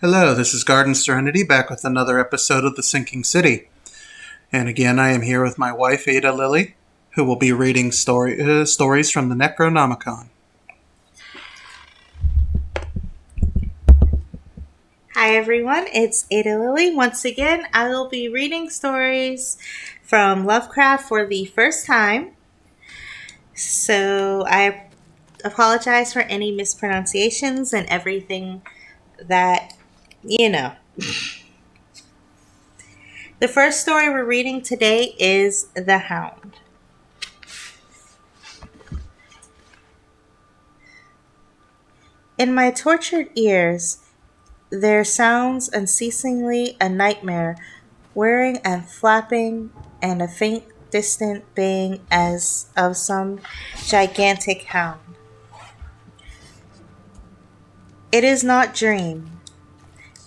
Hello, this is GardenSerenity back with another episode of The Sinking City. And again, I am here with my wife, Ada Lily, who will be reading stories from the Necronomicon. Hi everyone, it's Ada Lily. Once again, I will be reading stories from Lovecraft for the first time. So I apologize for any mispronunciations and everything that you know. The first story we're reading today is The Hound. In my tortured ears, there sounds unceasingly a nightmare, whirring and flapping, and a faint distant baying as of some gigantic hound. It is not dream.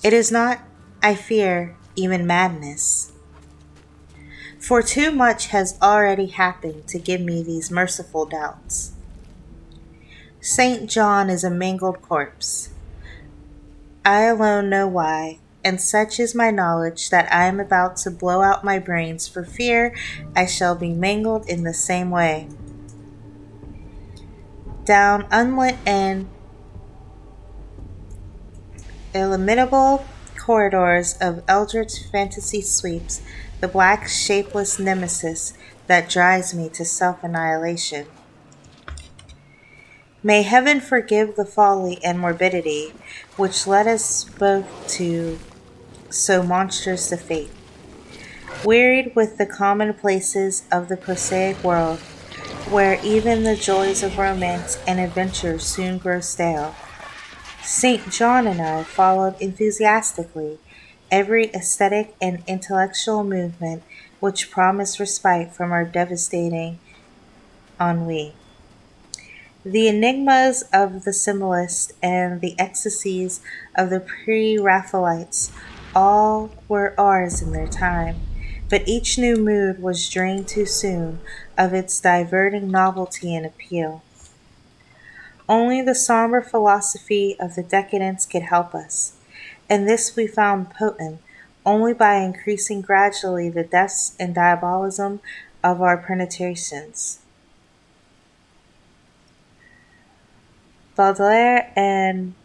It is not, I fear, even madness. For too much has already happened to give me these merciful doubts. St. John is a mangled corpse. I alone know why, and such is my knowledge that I am about to blow out my brains for fear I shall be mangled in the same way. Down unlit and illimitable corridors of eldritch fantasy sweeps the black shapeless nemesis that drives me to self-annihilation. May heaven forgive the folly and morbidity which led us both to so monstrous a fate. Wearied with the commonplaces of the prosaic world, where even the joys of romance and adventure soon grow stale, St. John and I followed enthusiastically every aesthetic and intellectual movement which promised respite from our devastating ennui. The enigmas of the symbolist and the ecstasies of the pre-Raphaelites all were ours in their time, but each new mood was drained too soon of its diverting novelty and appeal. Only the somber philosophy of the decadence could help us, and this we found potent only by increasing gradually the depths and diabolism of our penetrations. Baudelaire and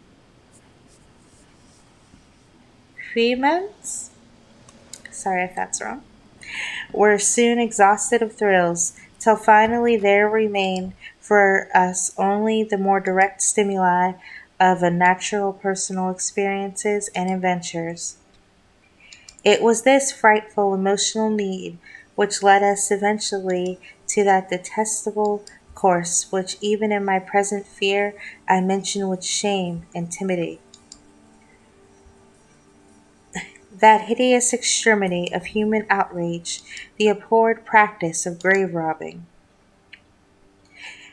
Huymans, sorry if that's wrong, were soon exhausted of thrills, till finally there remained for us only the more direct stimuli of a natural personal experiences and adventures. It was this frightful emotional need which led us eventually to that detestable course which even in my present fear I mention with shame and timidity. That hideous extremity of human outrage, the abhorred practice of grave robbing.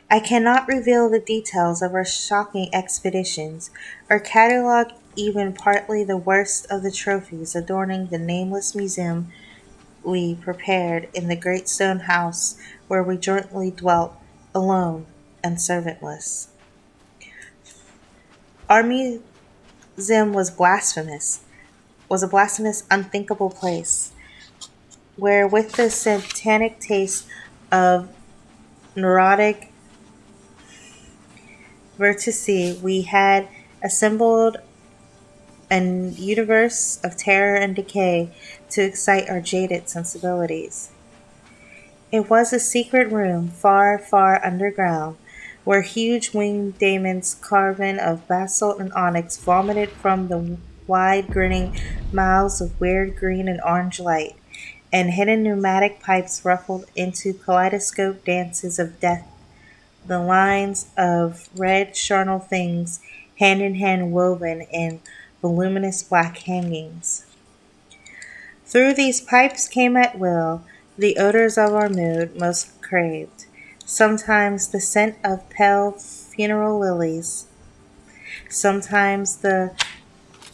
I cannot reveal the details of our shocking expeditions, or catalogue even partly the worst of the trophies adorning the nameless museum we prepared in the great stone house where we jointly dwelt, alone and servantless. Our museum was a blasphemous, unthinkable place, where with the satanic taste of neurotic vertice we had assembled an universe of terror and decay to excite our jaded sensibilities. It was a secret room far, far underground, where huge winged demons carven of basalt and onyx vomited from the wide grinning mouths of weird green and orange light, and hidden pneumatic pipes ruffled into kaleidoscope dances of death the lines of red charnel things hand in hand woven in voluminous black hangings. Through these pipes came at will the odors of our mood most craved, sometimes the scent of pale funeral lilies, sometimes the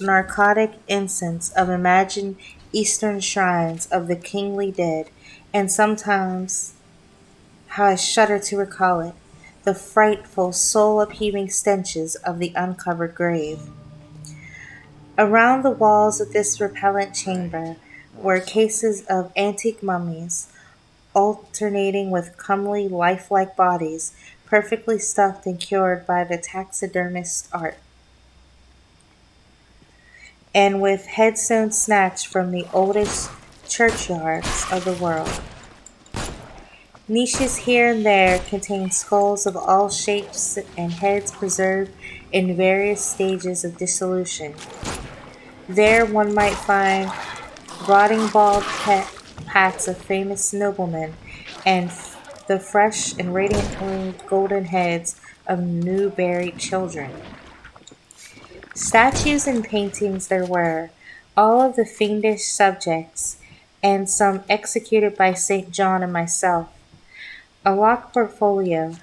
narcotic incense of imagined eastern shrines of the kingly dead, and sometimes, how I shudder to recall it, the frightful soul upheaving stenches of the uncovered grave. Around the walls of this repellent chamber were cases of antique mummies, alternating with comely, lifelike bodies, perfectly stuffed and cured by the taxidermist's art, and with headstones snatched from the oldest churchyards of the world. Niches here and there contained skulls of all shapes and heads preserved in various stages of dissolution. There one might find rotting bald hats of famous noblemen, and the fresh and radiantly golden heads of new buried children. Statues and paintings there were, all of the fiendish subjects, and some executed by St. John and myself. A locked portfolio,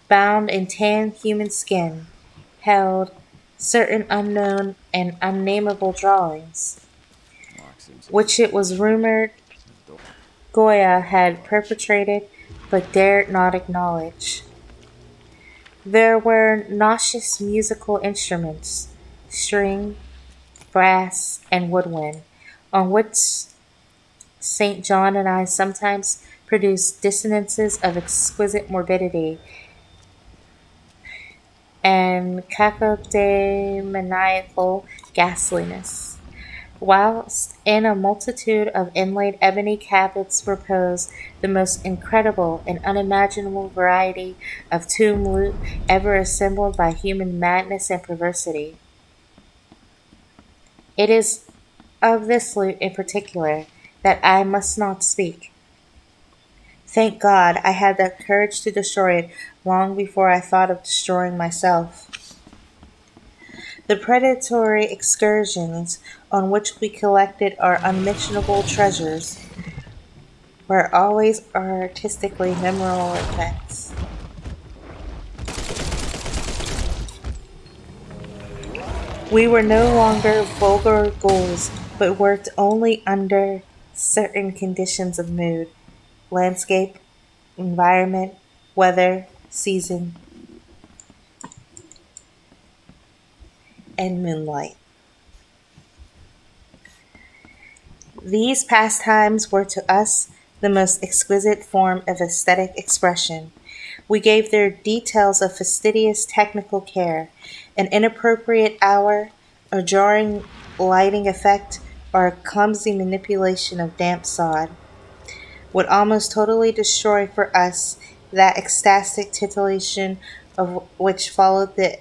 bound in tanned human skin, held certain unknown and unnameable drawings, which it was rumored Goya had perpetrated but dared not acknowledge. There were nauseous musical instruments, string, brass, and woodwind, on which St. John and I sometimes produced dissonances of exquisite morbidity and cacodemoniacal ghastliness, whilst in a multitude of inlaid ebony cabinets reposed the most incredible and unimaginable variety of tomb loot ever assembled by human madness and perversity. It is of this loot in particular that I must not speak. Thank God I had the courage to destroy it long before I thought of destroying myself. The predatory excursions on which we collected our unmentionable treasures were always artistically memorable events. We were no longer vulgar ghouls, but worked only under certain conditions of mood, landscape, environment, weather, season, and moonlight. These pastimes were to us the most exquisite form of aesthetic expression. We gave their details a fastidious technical care. An inappropriate hour, a jarring lighting effect, or a clumsy manipulation of damp sod would almost totally destroy for us that ecstatic titillation of which followed the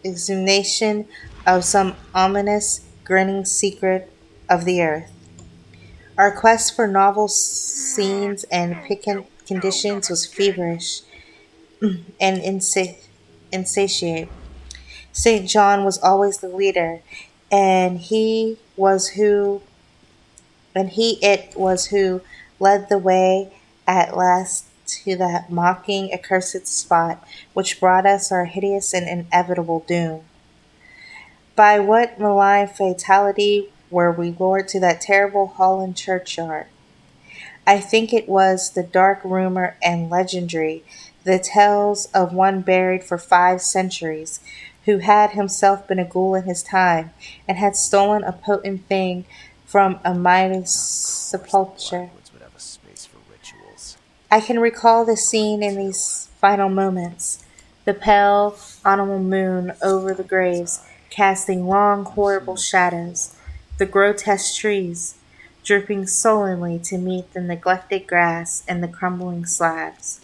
exhumation of some ominous, grinning secret of the earth. Our quest for novel scenes and piquant conditions was feverish and insatiate. St. John was always the leader, and he it was who led the way at last to that mocking, accursed spot which brought us our hideous and inevitable doom. By what malign fatality were we lured to that terrible Holland churchyard? I think it was the dark rumor and legendry, the tales of one buried for 5 centuries, who had himself been a ghoul in his time, and had stolen a potent thing from a mighty sepulchre. I can recall the scene in these final moments, the pale autumnal moon over the graves, casting long, horrible shadows, the grotesque trees, drooping sullenly to meet the neglected grass and the crumbling slabs.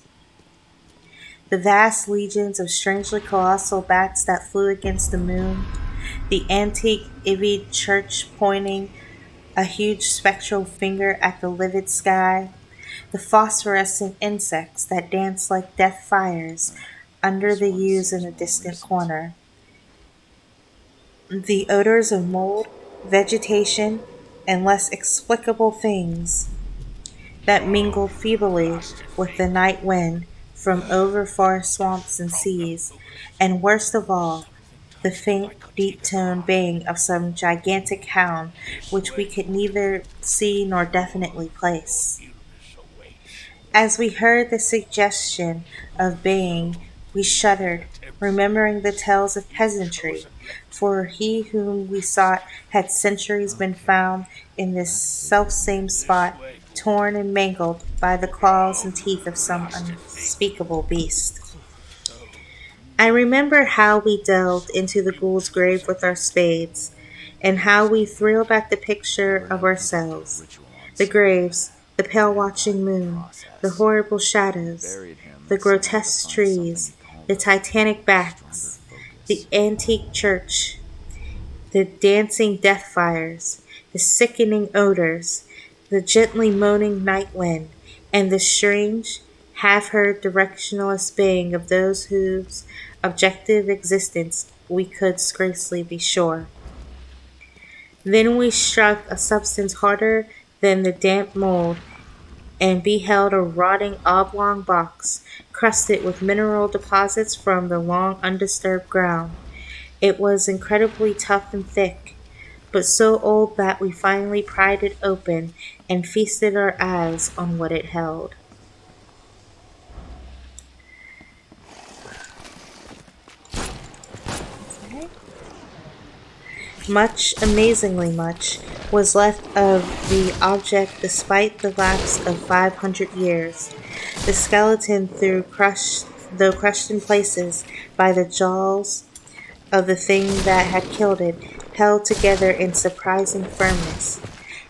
The vast legions of strangely colossal bats that flew against the moon, the antique ivied church pointing a huge spectral finger at the livid sky, the phosphorescent insects that danced like death fires under the yews in a distant corner, the odors of mold, vegetation, and less explicable things that mingled feebly with the night wind from over far swamps and seas, and worst of all, the faint, deep toned baying of some gigantic hound which we could neither see nor definitely place. As we heard the suggestion of baying, we shuddered, remembering the tales of peasantry, for he whom we sought had centuries been found in this selfsame spot, torn and mangled by the claws and teeth of some unspeakable beast. I remember how we delved into the ghoul's grave with our spades, and how we thrilled at the picture of ourselves, the graves, the pale watching moon, the horrible shadows, the grotesque trees, the titanic backs, the antique church, the dancing death fires, the sickening odors, the gently moaning night wind, and the strange, half heard directionless baying of those whose objective existence we could scarcely be sure. Then we struck a substance harder than the damp mold and beheld a rotting oblong box, crusted with mineral deposits from the long undisturbed ground. It was incredibly tough and thick, but so old that we finally pried it open and feasted our eyes on what it held. Much, amazingly much, was left of the object despite the lapse of 500 years. The skeleton, though crushed in places by the jaws of the thing that had killed it, held together in surprising firmness,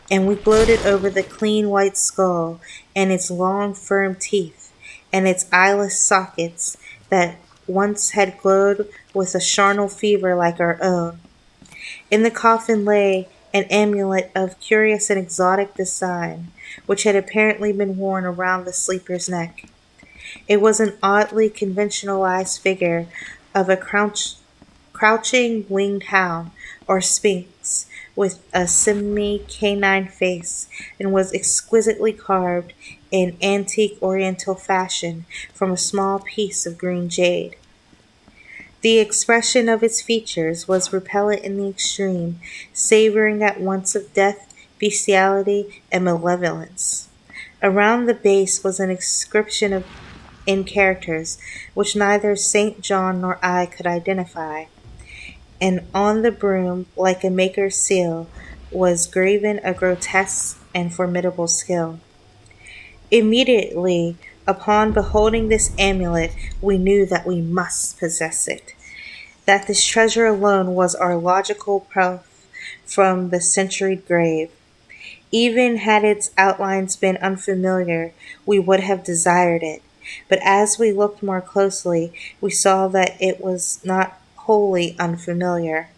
and we gloated over the clean white skull, and its long firm teeth, and its eyeless sockets that once had glowed with a charnel fever like our own. In the coffin lay an amulet of curious and exotic design, which had apparently been worn around the sleeper's neck. It was an oddly conventionalized figure of a crouching winged hound or sphinx with a semi-canine face, and was exquisitely carved in antique oriental fashion from a small piece of green jade. The expression of its features was repellent in the extreme, savoring at once of death, bestiality, and malevolence. Around the base was an inscription in characters which neither St. John nor I could identify, and on the broom, like a maker's seal, was graven a grotesque and formidable skill. Immediately upon beholding this amulet, we knew that we must possess it, that this treasure alone was our logical proof from the centuried grave. Even had its outlines been unfamiliar, we would have desired it. But as we looked more closely, we saw that it was not wholly unfamiliar.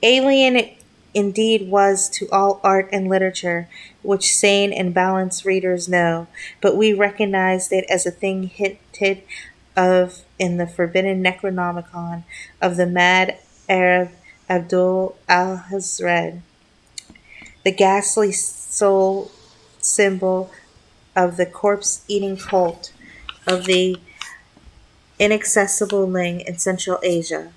Alien it indeed was to all art and literature which sane and balanced readers know, but we recognized it as a thing hinted of in the forbidden Necronomicon of the mad Arab Abdul al-Hazred, the ghastly soul symbol of the corpse-eating cult of the inaccessible Ling in Central Asia.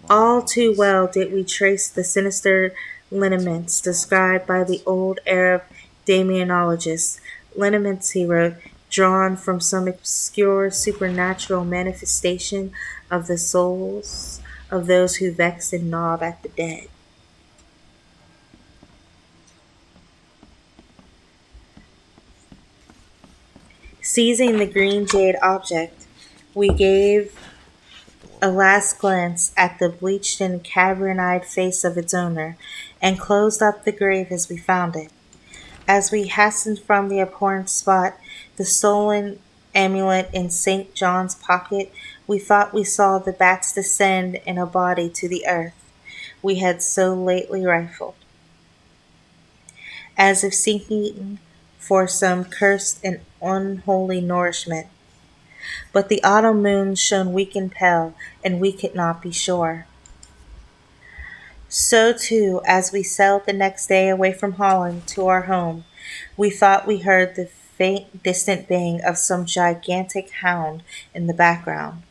All too well did we trace the sinister lineaments described by the old Arab demonologists. Lineaments, he wrote, drawn from some obscure supernatural manifestation of the souls of those who vexed and gnawed at the dead. Seizing the green jade object, we gave a last glance at the bleached and cavern-eyed face of its owner, and closed up the grave as we found it. As we hastened from the abhorrent spot, the stolen amulet in St. John's pocket, we thought we saw the bats descend in a body to the earth we had so lately rifled, as if seeking for some cursed and unholy nourishment. But the autumn moon shone weak and pale, and we could not be sure. So, too, as we sailed the next day away from Holland to our home, we thought we heard the faint, distant baying of some gigantic hound in the background.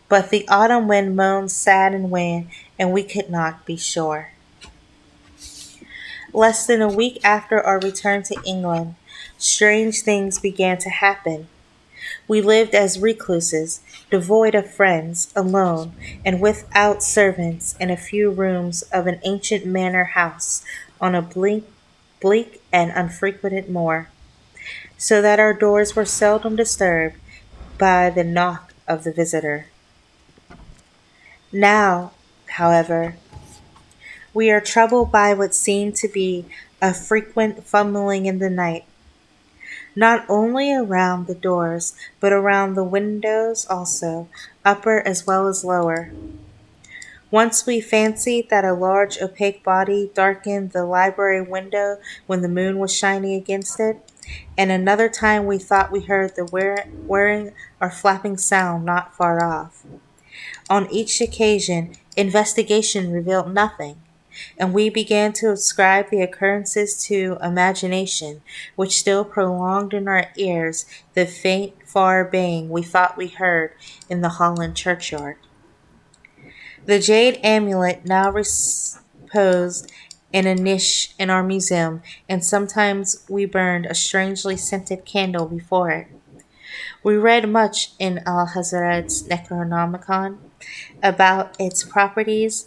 But the autumn wind moaned sad and wan, and we could not be sure. Less than a week after our return to England, strange things began to happen. We lived as recluses, devoid of friends, alone, and without servants in a few rooms of an ancient manor house on a bleak and unfrequented moor, so that our doors were seldom disturbed by the knock of the visitor. Now, however, we are troubled by what seemed to be a frequent fumbling in the night, not only around the doors, but around the windows also, upper as well as lower. Once we fancied that a large opaque body darkened the library window when the moon was shining against it, and another time we thought we heard the whirring or flapping sound not far off. On each occasion, investigation revealed nothing, and we began to ascribe the occurrences to imagination, which still prolonged in our ears the faint, far baying we thought we heard in the Holland churchyard. The jade amulet now reposed in a niche in our museum, and sometimes we burned a strangely scented candle before it. We read much in Alhazred's Necronomicon about its properties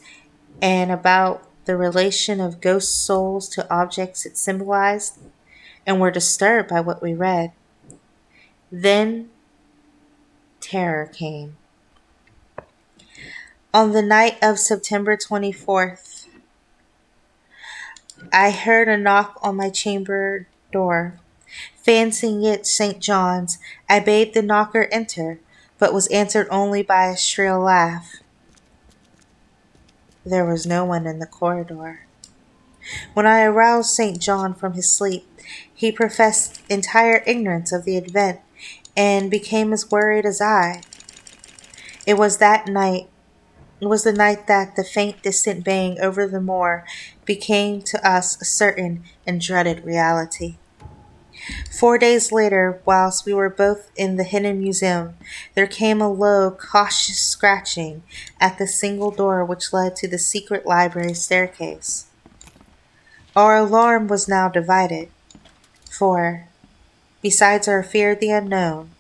and about the relation of ghost souls to objects it symbolized, and were disturbed by what we read. Then terror came. On the night of September 24th, I heard a knock on my chamber door. Fancying it St. John's, I bade the knocker enter, but was answered only by a shrill laugh. There was no one in the corridor. When I aroused St. John from his sleep, he professed entire ignorance of the event and became as worried as I. It was that night It was the night that the faint distant baying over the moor became to us a certain and dreaded reality. 4 days later, whilst we were both in the hidden museum, there came a low, cautious scratching at the single door which led to the secret library staircase. Our alarm was now divided, for, besides our fear of the unknown,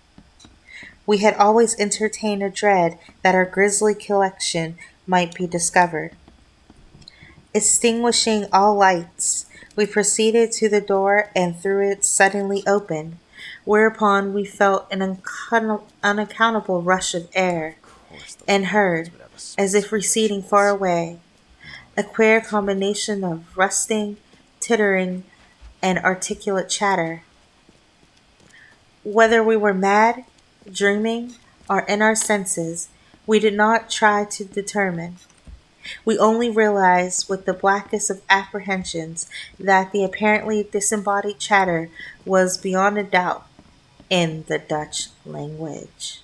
we had always entertained a dread that our grisly collection might be discovered. Extinguishing all lights, we proceeded to the door and threw it suddenly open, whereupon we felt an unaccountable rush of air, and heard, as if receding far away, a queer combination of rustling, tittering, and articulate chatter. Whether we were mad, dreaming, or in our senses, we did not try to determine. We only realized with the blackest of apprehensions that the apparently disembodied chatter was beyond a doubt in the Dutch language.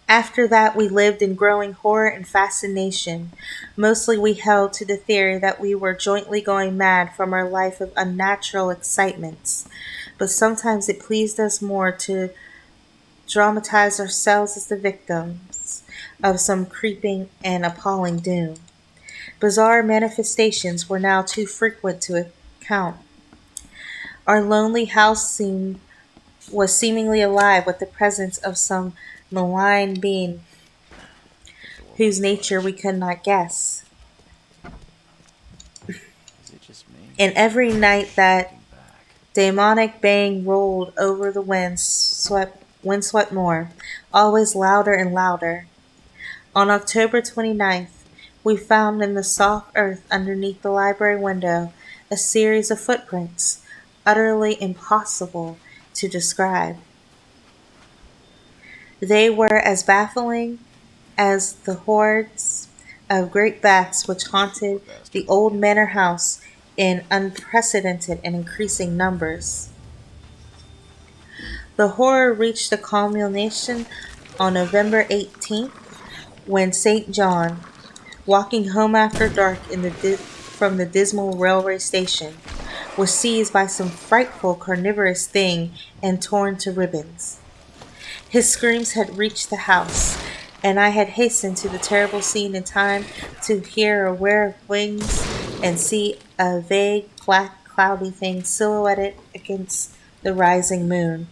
After that, we lived in growing horror and fascination. Mostly we held to the theory that we were jointly going mad from our life of unnatural excitements, but sometimes it pleased us more to dramatize ourselves as the victims of some creeping and appalling doom. Bizarre manifestations were now too frequent to account. Our lonely house was seemingly alive with the presence of some malign being whose nature we could not guess. And every night that demonic baying rolled over the windswept moor, always louder and louder. On October 29th, we found in the soft earth underneath the library window a series of footprints, utterly impossible to describe. They were as baffling as the hordes of great bats which haunted the old manor house in unprecedented and increasing numbers. The horror reached a culmination on November 18th when St. John, walking home after dark from the dismal railway station, was seized by some frightful carnivorous thing and torn to ribbons. His screams had reached the house, and I had hastened to the terrible scene in time to hear a whir of wings and see a vague, black, cloudy thing silhouetted against the rising moon.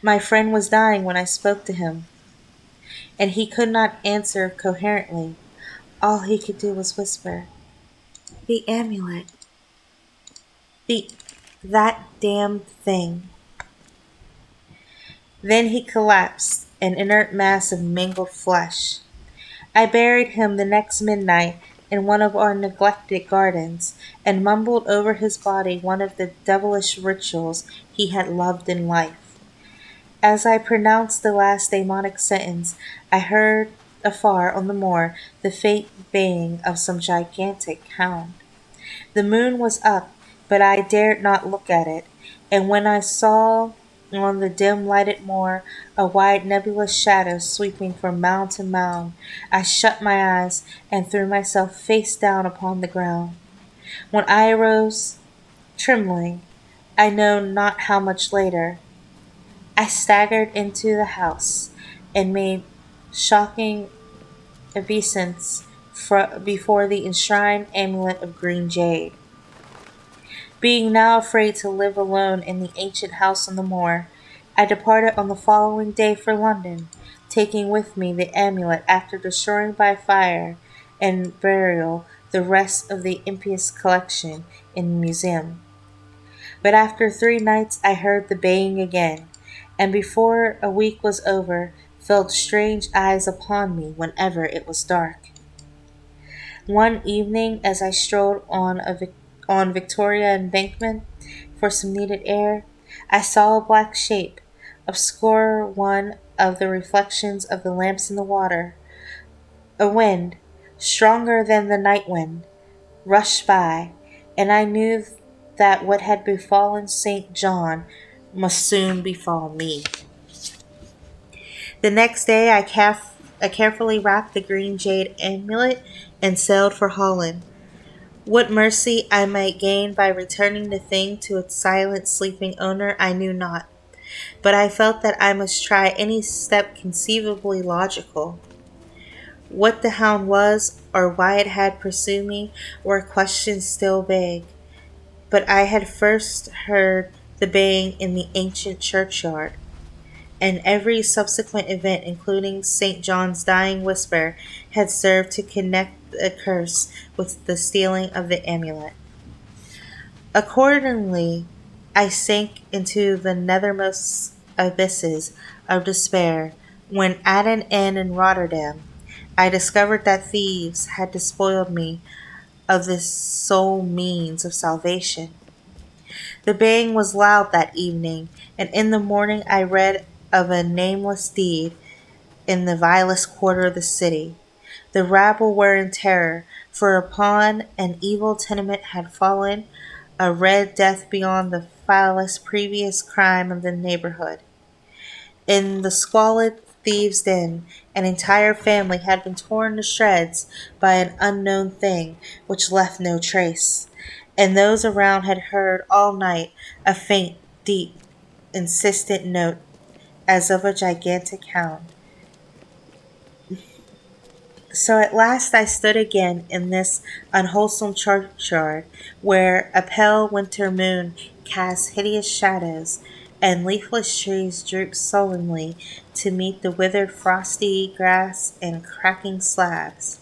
My friend was dying when I spoke to him, and he could not answer coherently. All he could do was whisper, "The amulet. The that damned thing." Then he collapsed, an inert mass of mangled flesh. I buried him the next midnight in one of our neglected gardens, and mumbled over his body one of the devilish rituals he had loved in life. As I pronounced the last demonic sentence, I heard afar on the moor the faint baying of some gigantic hound. The moon was up, but I dared not look at it, and when I saw on the dim lighted moor a wide nebulous shadow sweeping from mound to mound, I shut my eyes and threw myself face down upon the ground. When I arose, trembling, I know not how much later, I staggered into the house and made shocking obeisance before the enshrined amulet of green jade. Being now afraid to live alone in the ancient house on the moor, I departed on the following day for London, taking with me the amulet after destroying by fire and burial the rest of the impious collection in the museum. But after 3 nights I heard the baying again, and before a week was over felt strange eyes upon me whenever it was dark. One evening, as I strolled on Victoria Embankment for some needed air, I saw a black shape obscure one of the reflections of the lamps in the water. A wind, stronger than the night wind, rushed by, and I knew that what had befallen St. John must soon befall me. The next day I carefully wrapped the green jade amulet and sailed for Holland. What mercy I might gain by returning the thing to its silent, sleeping owner I knew not, but I felt that I must try any step conceivably logical. What the hound was, or why it had pursued me, were questions still vague, but I had first heard the baying in the ancient churchyard, and every subsequent event, including St. John's dying whisper, had served to connect the curse with the stealing of the amulet. Accordingly, I sank into the nethermost abysses of despair when, at an inn in Rotterdam, I discovered that thieves had despoiled me of this sole means of salvation. The baying was loud that evening, and in the morning I read of a nameless deed in the vilest quarter of the city. The rabble were in terror, for upon an evil tenement had fallen a red death beyond the vilest previous crime of the neighborhood. In the squalid thieves' den, an entire family had been torn to shreds by an unknown thing which left no trace, and those around had heard all night a faint, deep, insistent note as of a gigantic hound. So at last I stood again in this unwholesome churchyard, where a pale winter moon cast hideous shadows, and leafless trees drooped sullenly to meet the withered frosty grass and cracking slabs,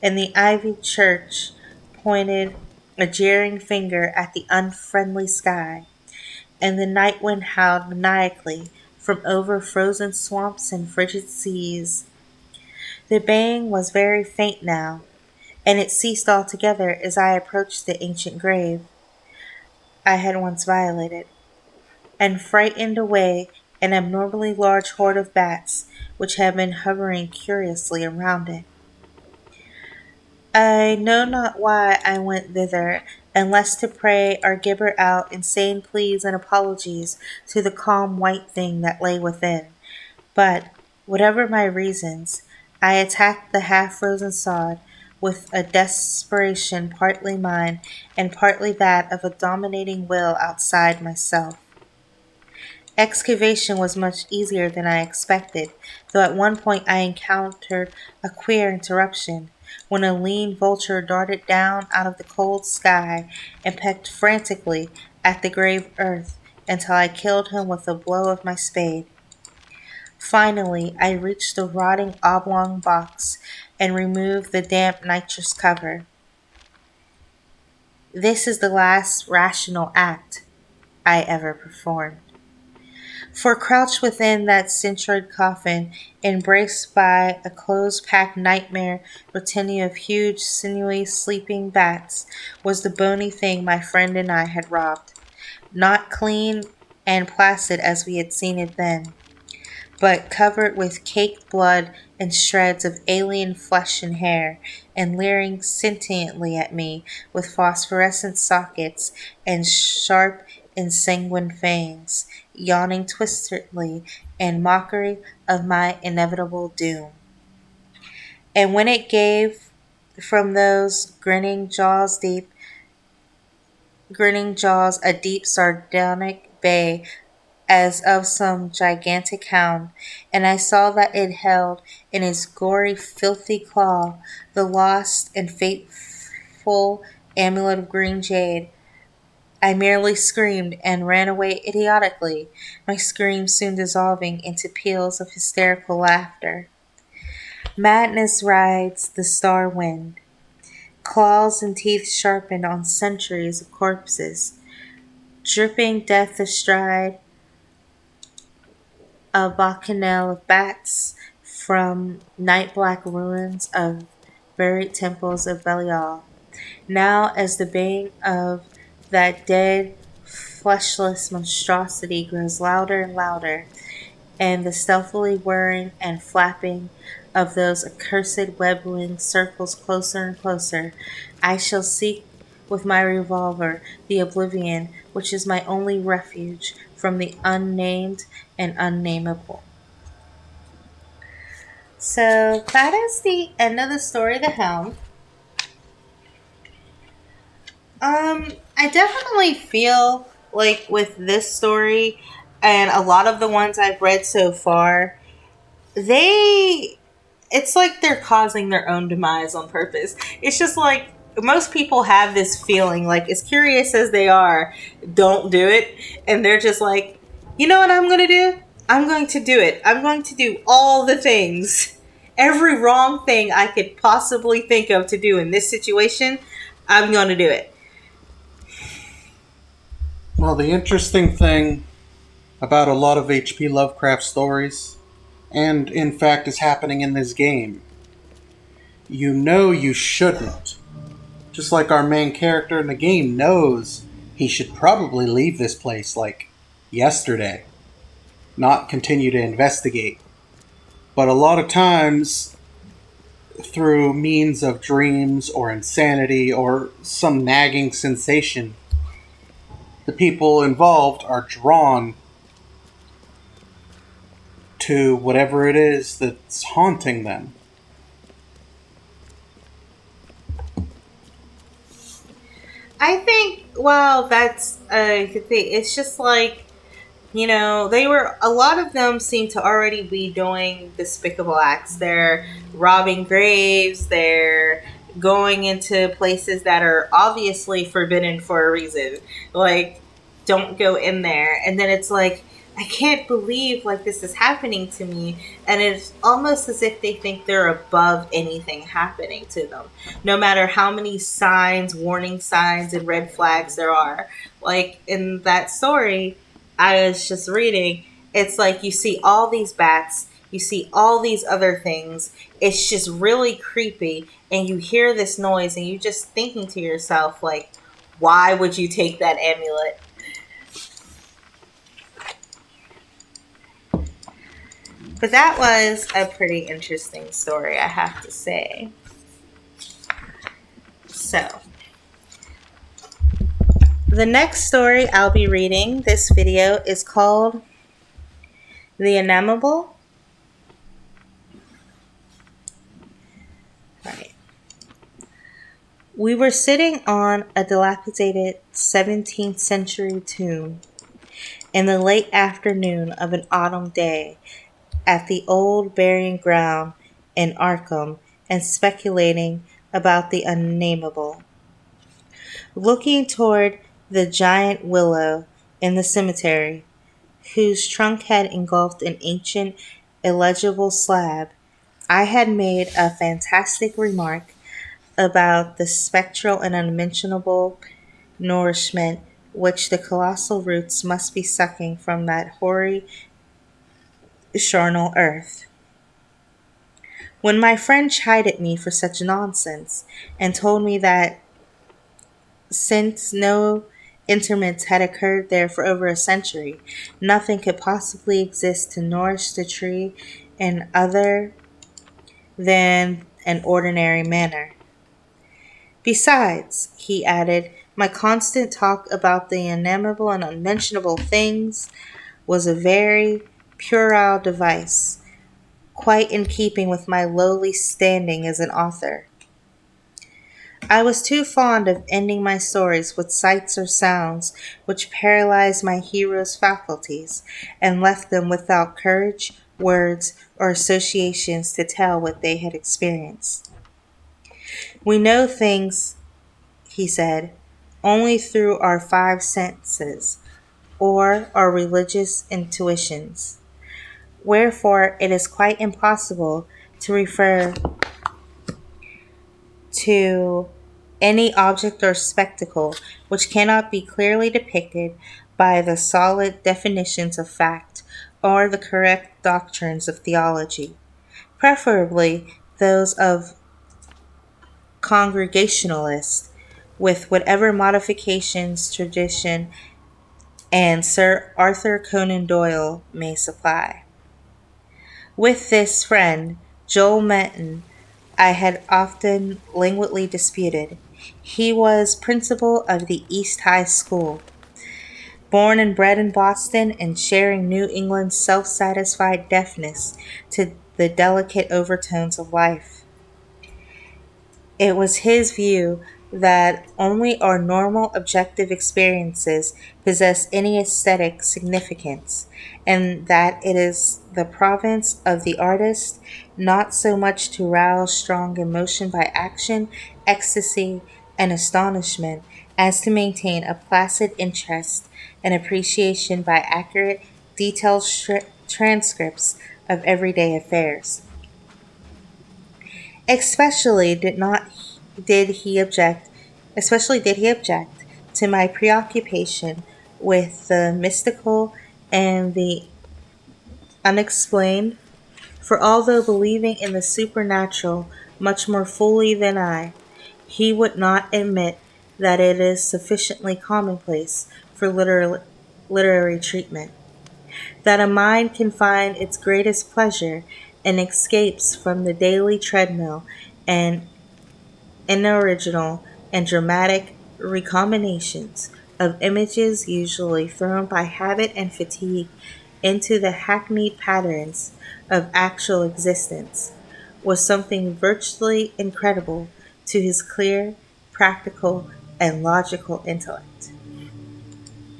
and the ivied church pointed a jeering finger at the unfriendly sky, and the night wind howled maniacally from over frozen swamps and frigid seas. The baying was very faint now, and it ceased altogether as I approached the ancient grave I had once violated, and frightened away an abnormally large horde of bats which had been hovering curiously around it. I know not why I went thither, unless to pray or gibber out insane pleas and apologies to the calm white thing that lay within. But, whatever my reasons, I attacked the half frozen sod with a desperation partly mine and partly that of a dominating will outside myself. Excavation was much easier than I expected, though at one point I encountered a queer interruption, when a lean vulture darted down out of the cold sky and pecked frantically at the grave earth until I killed him with a blow of my spade. Finally, I reached the rotting oblong box and removed the damp nitrous cover. This is the last rational act I ever performed. For crouched within that centroid coffin, embraced by a close-packed nightmare retinue of huge, sinewy, sleeping bats, was the bony thing my friend and I had robbed. Not clean and placid as we had seen it then, but covered with caked blood and shreds of alien flesh and hair, and leering sentiently at me with phosphorescent sockets and sharp ensanguined fangs, yawning twistedly in mockery of my inevitable doom. And when it gave from those grinning jaws a deep sardonic bay as of some gigantic hound, and I saw that it held in its gory, filthy claw the lost and fateful amulet of green jade. I merely screamed and ran away idiotically, my screams soon dissolving into peals of hysterical laughter. Madness rides the star wind, claws and teeth sharpened on centuries of corpses, dripping death astride a bacchanal of bats from night-black ruins of buried temples of Belial. Now, as the baying of that dead, fleshless monstrosity grows louder and louder, and the stealthily whirring and flapping of those accursed web wings circles closer and closer, I shall seek with my revolver the oblivion which is my only refuge from the unnamed and unnameable. So that is the end of the story, The Helm. I definitely feel like with this story and a lot of the ones I've read so far, they it's like they're causing their own demise on purpose. It's just like most people have this feeling, like as curious as they are, don't do it, and they're just like, you know what I'm going to do? I'm going to do it. I'm going to do all the things, every wrong thing I could possibly think of to do in this situation. I'm going to do it. Well, the interesting thing about a lot of H.P. Lovecraft stories, and in fact is happening in this game, you know you shouldn't. Just like our main character in the game knows he should probably leave this place like yesterday, not continue to investigate. But a lot of times, through means of dreams or insanity or some nagging sensation, the people involved are drawn to whatever it is that's haunting them. I think, well, that's the thing. It's just like, they were, a lot of them seem to already be doing despicable acts. They're robbing graves, they're going into places that are obviously forbidden for a reason. Like, don't go in there. And then it's like, I can't believe like this is happening to me. And it's almost as if they think they're above anything happening to them. No matter how many signs, warning signs, and red flags there are. Like in that story I was just reading, it's like you see all these bats, you see all these other things. It's just really creepy. And you hear this noise and you just thinking to yourself, like, why would you take that amulet? But that was a pretty interesting story, I have to say. So, the next story I'll be reading this video is called The Ineffable. Right. We were sitting on a dilapidated 17th century tomb in the late afternoon of an autumn day at the old burying ground in Arkham and speculating about the unnameable. Looking toward the giant willow in the cemetery, whose trunk had engulfed an ancient, illegible slab, I had made a fantastic remark about the spectral and unmentionable nourishment which the colossal roots must be sucking from that hoary, charnel earth. When my friend chided me for such nonsense, and told me that since no interments had occurred there for over a century, nothing could possibly exist to nourish the tree in other than an ordinary manner. Besides, he added, my constant talk about the ineffable and unmentionable things was a very puerile device, quite in keeping with my lowly standing as an author. I was too fond of ending my stories with sights or sounds which paralyzed my hero's faculties and left them without courage, words, or associations to tell what they had experienced. We know things, he said, only through our five senses or our religious intuitions. Wherefore, it is quite impossible to refer to any object or spectacle which cannot be clearly depicted by the solid definitions of fact or the correct doctrines of theology, preferably those of Congregationalists, with whatever modifications tradition and Sir Arthur Conan Doyle may supply. With this friend, Joel Menton, I had often languidly disputed. He was principal of the East High School, born and bred in Boston and sharing New England's self satisfied deafness to the delicate overtones of life. It was his view that only our normal objective experiences possess any aesthetic significance, and that it is the province of the artist not so much to rouse strong emotion by action, ecstasy, and astonishment as to maintain a placid interest and appreciation by accurate, detailed transcripts of everyday affairs. Especially did not did he object especially did he object to my preoccupation with the mystical and the unexplained, for although believing in the supernatural much more fully than I, he would not admit that it is sufficiently commonplace for literary treatment, that a mind can find its greatest pleasure in escapes from the daily treadmill and in original and dramatic recombinations of images usually thrown by habit and fatigue into the hackneyed patterns of actual existence, was something virtually incredible to his clear, practical, and logical intellect.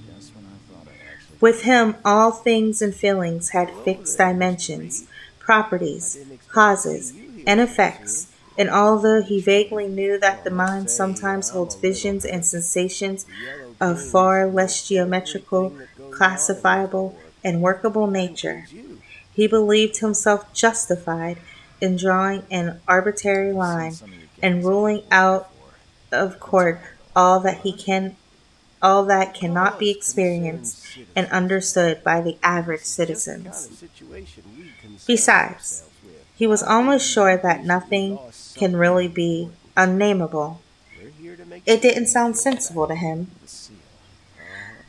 Just when I thought I'd actually With figured him, things all out. things and feelings had Hello fixed there, Mr. dimensions, Reed. I properties, didn't expect to see causes, you here and so soon. effects, and although he Sure. vaguely knew Well, that I the must mind say, sometimes I'm a holds little visions and hurt. sensations The Yellow of King's far full of less geometrical, everything that goes on in this classifiable, war. and workable That nature, includes you. he believed himself justified in drawing an arbitrary I've seen line some of your and guys out in ruling the war out before. of It's court hard, though. all that he What? can all They that call cannot be us concerned experienced and citizens these understood by days. the average It's just the kind citizens. of situation we concern Besides, ourselves with. he was Not that almost sure you've that recently nothing lost can something really of be importance. unnameable. We're here to make It sure didn't you sound get sensible back. to him, The seal. Uh-huh.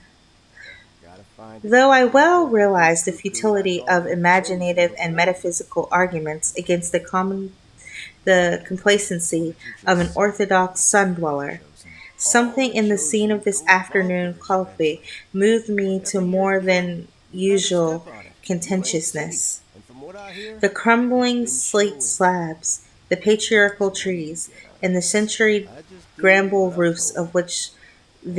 Gotta find it. though I Can't well go to big realized the cuckoo like futility all of them chosen imaginative and before me. metaphysical arguments against the What complacency did you of just an say? orthodox sun All the dweller. chosen. All Something the in the scene chosen of this go afternoon bonkers colloquy eventually. moved me to Whatever you're more doing, than you better step usual on it. You ain't safe. contentiousness. And from what I hear, The it's crumbling been slate showing. slabs, the patriarchal So what do you trees, get out of and the this? century I just do bramble what I'm roofs told. of which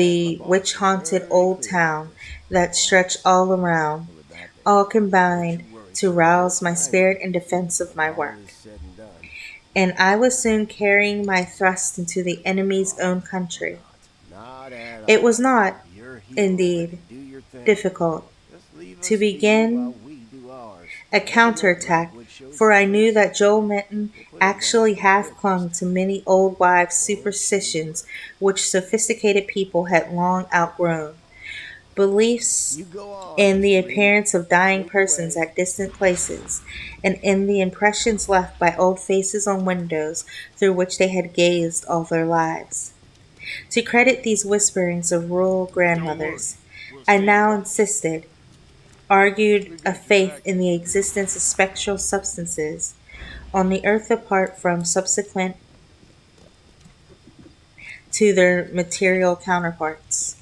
And my the boss witch is haunted very old clear about town this. that stretch Boss. all around, And with that there, all don't combined you worry, to son. We'll rouse my find spirit him. in defense of When my all work. is said and done. And I was soon carrying my thrust into the enemy's Oh, own you're country. not. Not at It was all. not, You're here ready indeed, to do your thing. difficult Just leave to us be while begin we do ours. a Let the rough counterattack, redwood show for some I knew face. that Joel Minton We'll put it down actually for half good this clung to time. many old wives' For superstitions sure. which sophisticated people had long outgrown. Beliefs You go on, in the Mr. Reed. appearance of dying Sleep persons away. at distant places, and in the impressions left by old faces on windows through which they had gazed all their lives. To credit these whisperings of rural Don't worry. grandmothers, We'll I stay in now touch. insisted, argued We a got your faith back. in the existence of spectral substances on the earth apart from subsequent to their material counterparts.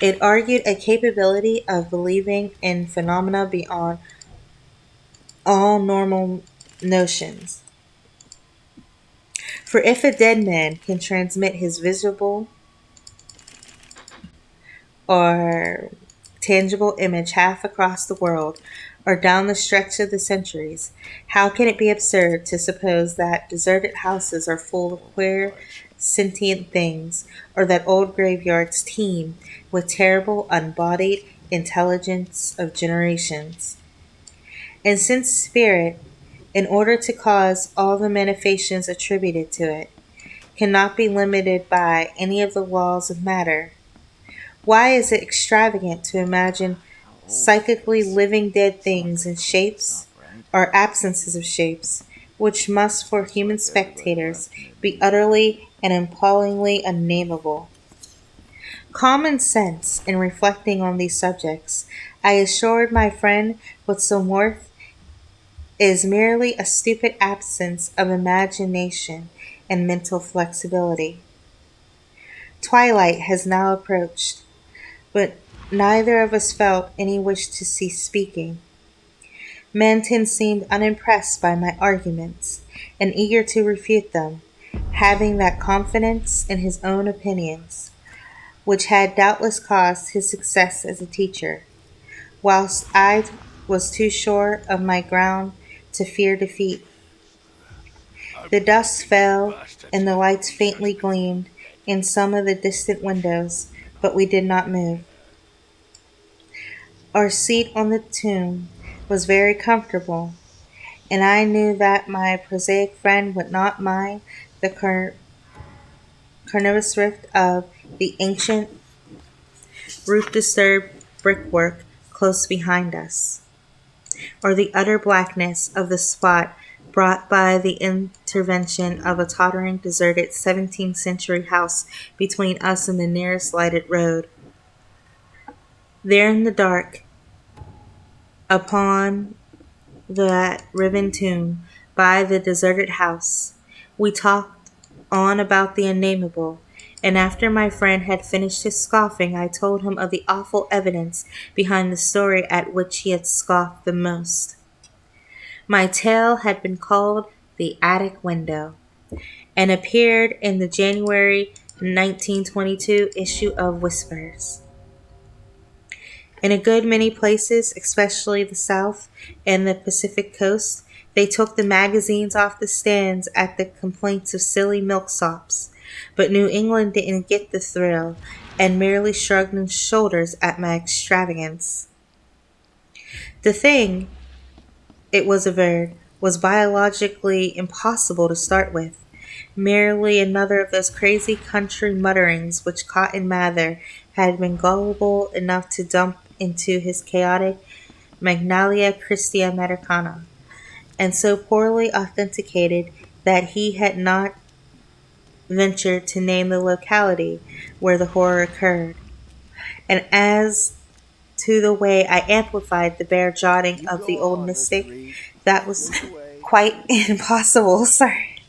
It argued a capability of believing in phenomena beyond all normal notions. For if a dead man can transmit his visible or tangible image half across the world or down the stretch of the centuries, how can it be absurd to suppose that deserted houses are full of queer, sentient things, or that old graveyards teem with terrible, unbodied intelligence of generations? And since spirit, in order to cause all the manifestations attributed to it, cannot be limited by any of the laws of matter, why is it extravagant to imagine How old is psychically this? living dead It's not things in gonna cause us shapes enough, right? or absences of shapes, which must for Looks human like everybody spectators left in a be mean mood. utterly and appallingly unnameable? Common sense, in reflecting on these subjects, I assured my friend with some warmth, is merely a stupid absence of imagination and mental flexibility. Twilight has now approached, but neither of us felt any wish to cease speaking. Manton seemed unimpressed by my arguments, and eager to refute them, having that confidence in his own opinions, which had doubtless caused his success as a teacher, whilst I was too sure of my ground to fear defeat. I The believe dusk in you fell, bastards and the with your lights research faintly paper. gleamed in some of the distant windows, but we did not move. Our seat on the tomb was very comfortable, and I knew that my prosaic friend would not mind the carnivorous rift of the ancient roof-disturbed brickwork close behind us, or the utter blackness of the spot brought by the intervention of a tottering, deserted 17th-century house between us and the nearest lighted road. There in the dark, upon that riven tomb, by the deserted house, we talked on about the unnameable, and after my friend had finished his scoffing, I told him of the awful evidence behind the story at which he had scoffed the most. My tale had been called The Attic Window, and appeared in the January 1922 issue of Whispers. In a good many places, especially the South and the Pacific coast, they took the magazines off the stands at the complaints of silly milksops. But New England didn't get the thrill, and merely shrugged its shoulders at my extravagance. The thing, it was averred, was biologically impossible to start with. Merely another of those crazy country mutterings which Cotton Mather had been gullible enough to dump into his chaotic Magnalia Christi Americana, and so poorly authenticated that he had not ventured to name the locality where the horror occurred. And as to the way I amplified the bare jotting You of go the old on, Mr. mystic, Reed. that was Sleep away. quite impossible, sorry,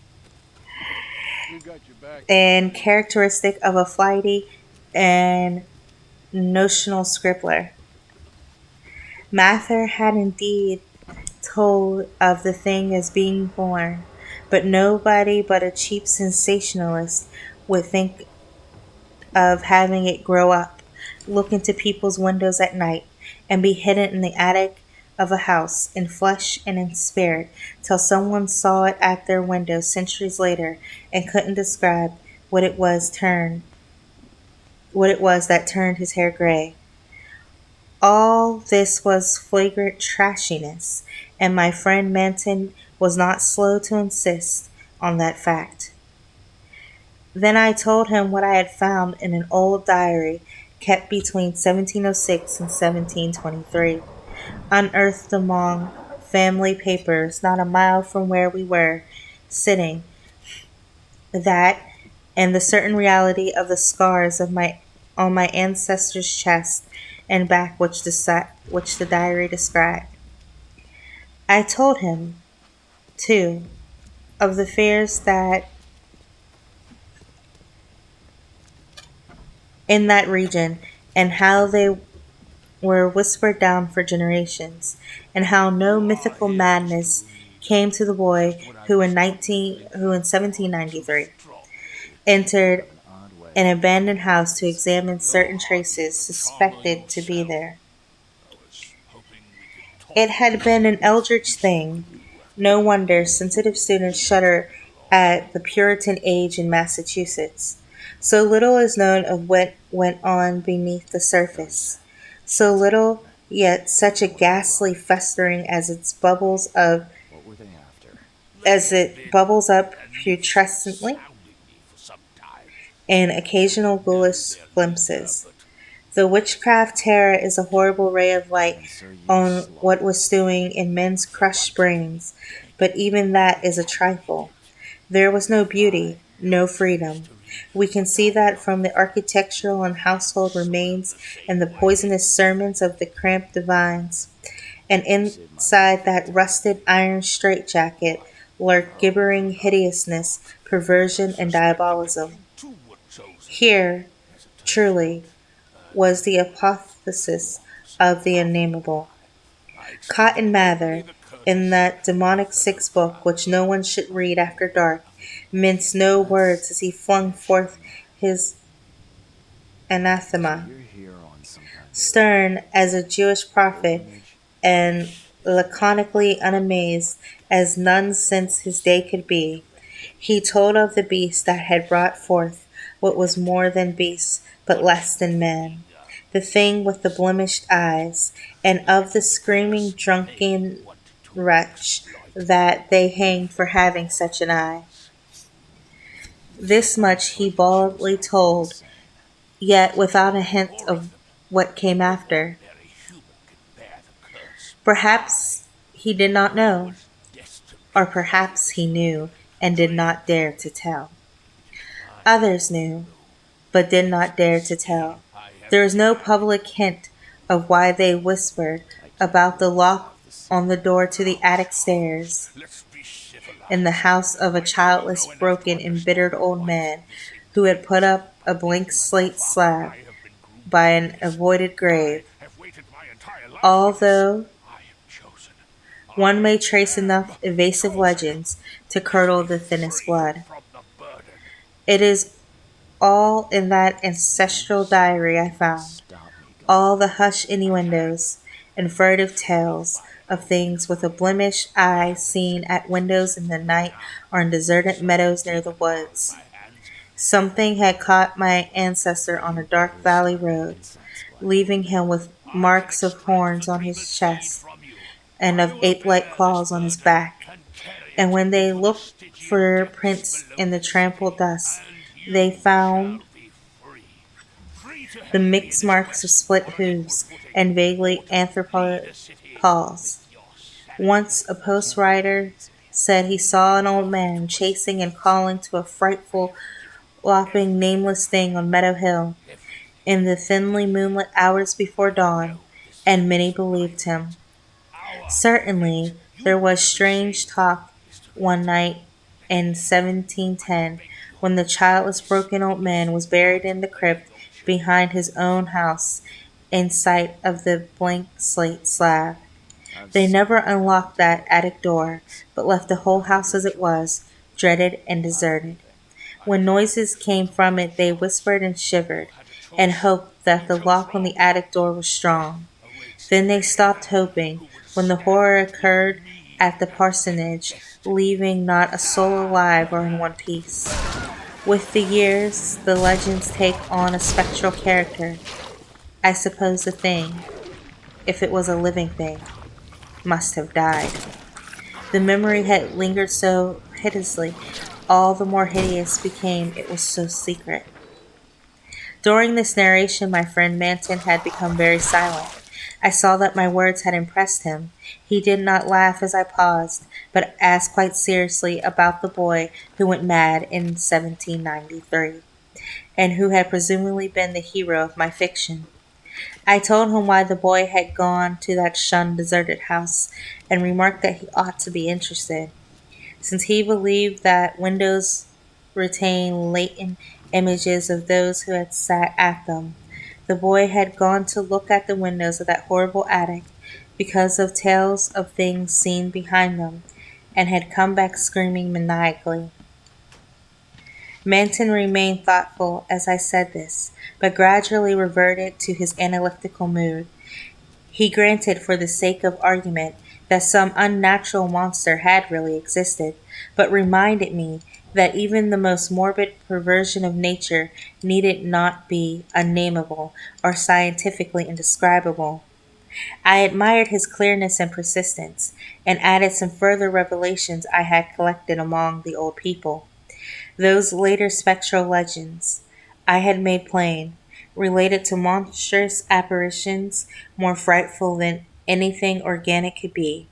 We got your back. and characteristic of a flighty and notional scribbler. Mather had indeed told of the thing as being born, but nobody but a cheap sensationalist would think of having it grow up, look into people's windows at night, and be hidden in the attic of a house, in flesh and in spirit, till someone saw it at their window centuries later and couldn't describe what it was that turned his hair gray. All this was flagrant trashiness, and my friend Manton was not slow to insist on that fact. Then I told him what I had found in an old diary kept between 1706 and 1723, unearthed among family papers not a mile from where we were sitting, that and the certain reality of the scars of my on my ancestors' chest and back which the diary described. I told him, too, of the fears that in that region and how they were whispered down for generations, and how no mythical madness came to the boy who in 1793 entered an abandoned house to examine certain traces suspected to be there. It had been an eldritch thing. No wonder sensitive students shudder at the Puritan age in Massachusetts. So little is known of what went on beneath the surface. So little, yet such a ghastly festering What were they after? as it bubbles up putrescently in occasional ghoulish glimpses. The witchcraft terror is a horrible ray of light on what was stewing in men's crushed brains, but even that is a trifle. There was no beauty, no freedom. We can see that from the architectural and household remains and the poisonous sermons of the cramped divines. And inside that rusted iron straitjacket lurked gibbering hideousness, perversion, and diabolism. Here, truly, was the apotheosis of the unnameable. Cotton Mather, in that demonic sixth book which no one should read after dark, minced no words as he flung forth his anathema. You're here on some kind of Stern as a Jewish prophet pilgrimage? and laconically unamazed as none since his day could be, he told of the beast that had brought forth what was more than beast but less than man, the thing with the blemished eyes, and of the screaming drunken wretch that they hanged for having such an eye. This much he baldly told, yet without a hint of what came after. Perhaps he did not know, or perhaps he knew and did not dare to tell. Others knew, but did not dare to tell. There is no public hint of why they whispered about the lock on the door to the attic stairs in the house of a childless, broken, embittered old man who had put up a blank slate slab by an avoided grave, although one may trace enough evasive legends to curdle the thinnest blood. It is all in that ancestral diary I found, Stop me, God. all the hushed innuendos and furtive tales of things with a blemished eye seen at windows in the night or in deserted meadows near the woods. Something had caught my ancestor on a dark valley road, leaving him with marks of horns on his chest and of ape-like claws on his back. And when they looked for prints in the trampled dust, they found the mixed marks of split hooves and vaguely anthropomorphic paws. Once a post rider said he saw an old man chasing and calling to a frightful, lopping, nameless thing on Meadow Hill in the thinly moonlit hours before dawn, and many believed him. Certainly, there was strange talk one night in 1710 when the childless broken old man was buried in the crypt behind his own house in sight of the blank slate slab. They never unlocked that attic door, but left the whole house as it was, dreaded and deserted. When noises came from it, they whispered and shivered, and hoped that the lock on the attic door was strong. Then they stopped hoping when the horror occurred at the parsonage, leaving not a soul alive or in one piece. With the years, the legends take on a spectral character. I suppose the thing, if it was a living thing, must have died. The memory had lingered so hideously, all the more hideous became it was so secret. During this narration, my friend Manton had become very silent. I saw that my words had impressed him. He did not laugh as I paused, but asked quite seriously about the boy who went mad in 1793, and who had presumably been the hero of my fiction. I told him why the boy had gone to that shunned, deserted house, and remarked that he ought to be interested, since he believed that windows retain latent images of those who had sat at them. The boy had gone to look at the windows of that horrible attic because of tales of things seen behind them, and had come back screaming maniacally. Manton remained thoughtful as I said this, but gradually reverted to his analytical mood. He granted, for the sake of argument, that some unnatural monster had really existed, but reminded me that even the most morbid perversion of nature needed not be unnameable or scientifically indescribable. I admired his clearness and persistence, and added some further revelations I had collected among the old people. Those later spectral legends I had made plain, related to monstrous apparitions more frightful than anything organic could be.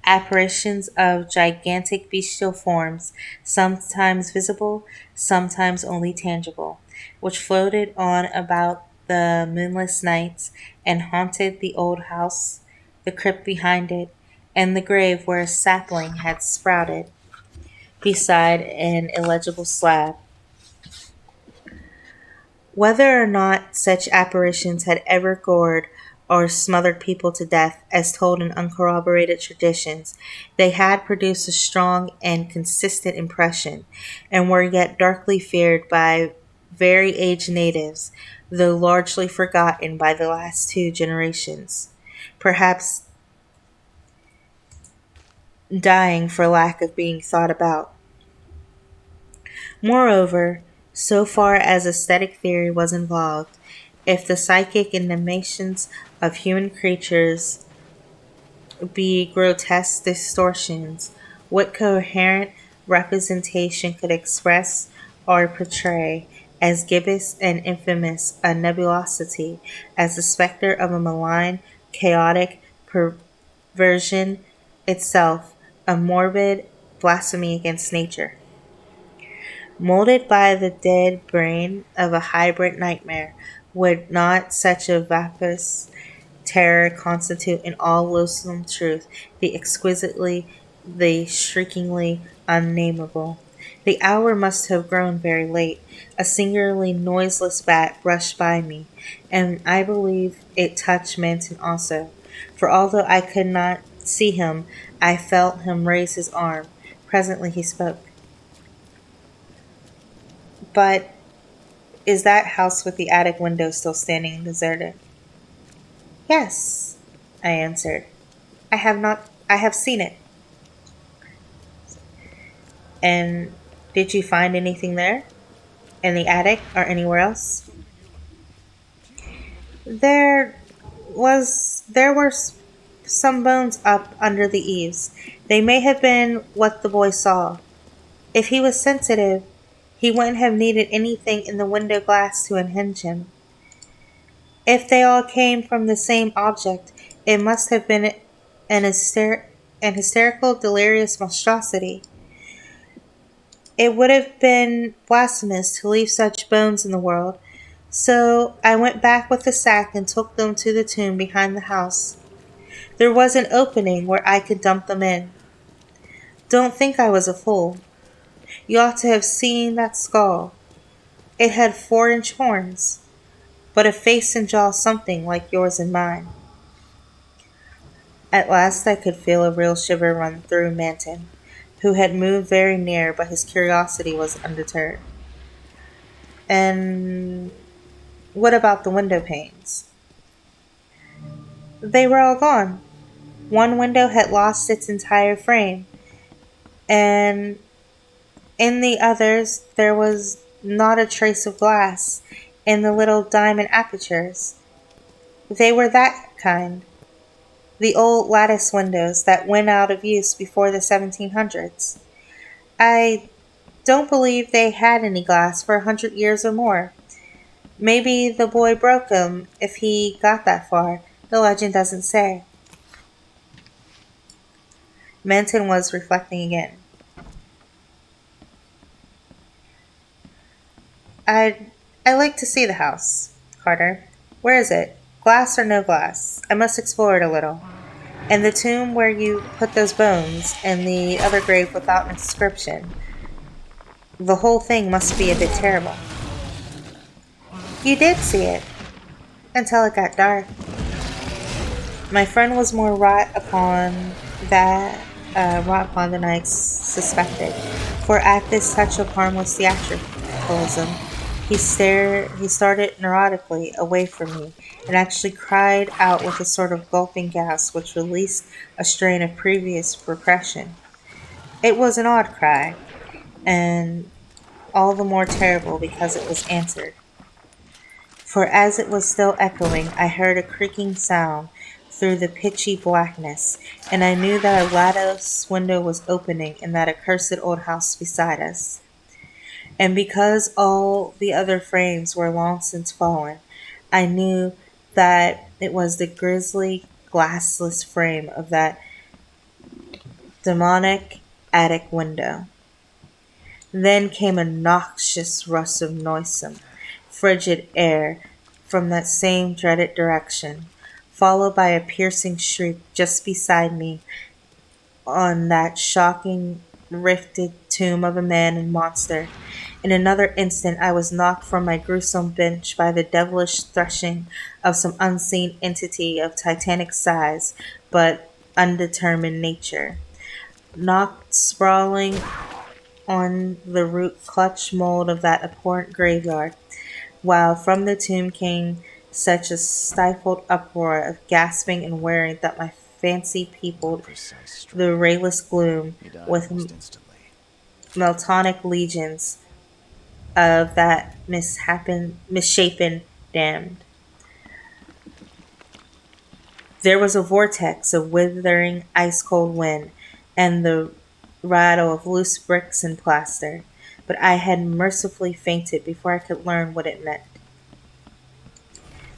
Apparitions of gigantic bestial forms, sometimes visible, sometimes only tangible, which floated on about the moonless nights and haunted the old house, the crypt behind it, and the grave where a sapling had sprouted beside an illegible slab. Whether or not such apparitions had ever gored or smothered people to death, as told in uncorroborated traditions, they had produced a strong and consistent impression, and were yet darkly feared by very aged natives, though largely forgotten by the last two generations, perhaps dying for lack of being thought about. Moreover, so far as aesthetic theory was involved, if the psychic animations of human creatures be grotesque distortions, what coherent representation could express or portray as gibbous and infamous a nebulosity as the spectre of a malign, chaotic perversion itself, a morbid blasphemy against nature? Molded by the dead brain of a hybrid nightmare, would not such a vacuous terror constitute in all loathsome truth the exquisitely, the shriekingly unnameable? The hour must have grown very late. A singularly noiseless bat brushed by me, and I believe it touched Manton also, for although I could not see him, I felt him raise his arm. Presently he spoke. But is that house with the attic window still standing deserted? Yes, I answered. I have seen it. And did you find anything there? In the attic or anywhere else? There there were some bones up under the eaves. They may have been what the boy saw. If he was sensitive, he wouldn't have needed anything in the window glass to unhinge him. If they all came from the same object, it must have been an hysterical, delirious monstrosity. It would have been blasphemous to leave such bones in the world, so I went back with the sack and took them to the tomb behind the house. There was an opening where I could dump them in. Don't think I was a fool. You ought to have seen that skull. It had 4-inch horns, but a face and jaw something like yours and mine. At last I could feel a real shiver run through Manton, who had moved very near, but his curiosity was undeterred. And what about the window panes? They were all gone. One window had lost its entire frame, and in the others there was not a trace of glass in the little diamond apertures. They were that kind. The old lattice windows that went out of use before the 1700s. I don't believe they had any glass for 100 years or more. Maybe the boy broke 'em if he got that far. The legend doesn't say. Menton was reflecting again. I'd like to see the house, Carter. Where is it? Glass or no glass? I must explore it a little. And the tomb where you put those bones, and the other grave without inscription. The whole thing must be a bit terrible. You did see it, until it got dark. My friend was more wrought upon than I suspected, for at this touch of harmless theatricalism, he started neurotically away from me, and actually cried out with a sort of gulping gasp which released a strain of previous repression. It was an odd cry, and all the more terrible because it was answered. For as it was still echoing, I heard a creaking sound through the pitchy blackness, and I knew that a lattice window was opening in that accursed old house beside us. And because all the other frames were long since fallen, I knew that it was the grisly, glassless frame of that demonic attic window. Then came a noxious rush of noisome, frigid air from that same dreaded direction, followed by a piercing shriek just beside me on that shocking rifted tomb of a man and monster. In another instant I was knocked from my gruesome bench by the devilish threshing of some unseen entity of titanic size but undetermined nature. Knocked sprawling on the root clutch mold of that abhorrent graveyard, while from the tomb came such a stifled uproar of gasping and wearing that my fancy peopled Precise stroke. the rayless gloom He died with almost instantly. meltonic legions of that misshapen damned. There was a vortex of withering ice-cold wind, and the rattle of loose bricks and plaster, but I had mercifully fainted before I could learn what it meant.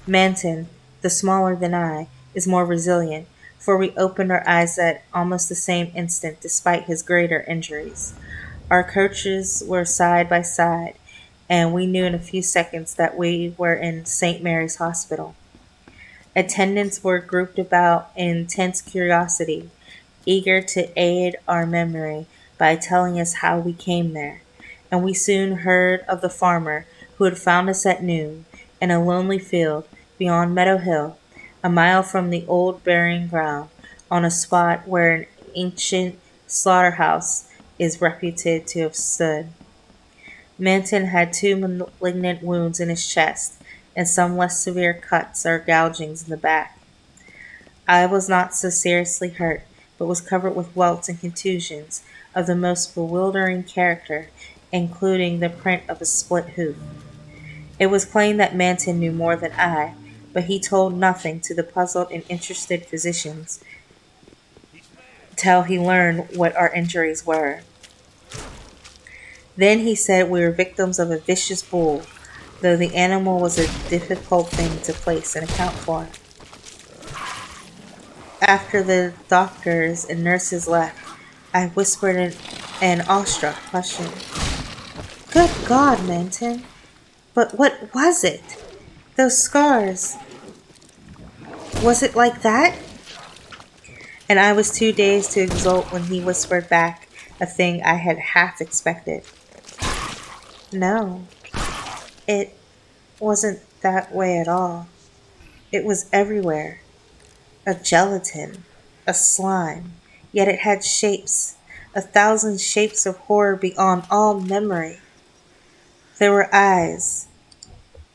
Manton, the smaller than I, is more resilient, for we opened our eyes at almost the same instant despite his greater injuries. Our coaches were side by side, and we knew in a few seconds that we were in St. Mary's Hospital. Attendants were grouped about in tense curiosity, eager to aid our memory by telling us how we came there, and we soon heard of the farmer who had found us at noon in a lonely field beyond Meadow Hill, a mile from the old burying ground, on a spot where an ancient slaughterhouse is reputed to have stood. Manton had two malignant wounds in his chest, and some less severe cuts or gougings in the back. I was not so seriously hurt, but was covered with welts and contusions of the most bewildering character, including the print of a split hoof. It was plain that Manton knew more than I, but he told nothing to the puzzled and interested physicians till he learned what our injuries were. Then he said we were victims of a vicious bull, though the animal was a difficult thing to place and account for. After the doctors and nurses left, I whispered an awestruck question. Good God, Manton! But what was it? Those scars. Was it like that? And I was too dazed to exult when he whispered back a thing I had half expected. No, it wasn't that way at all. It was everywhere. A gelatin, a slime, yet it had shapes, 1,000 shapes of horror beyond all memory. There were eyes,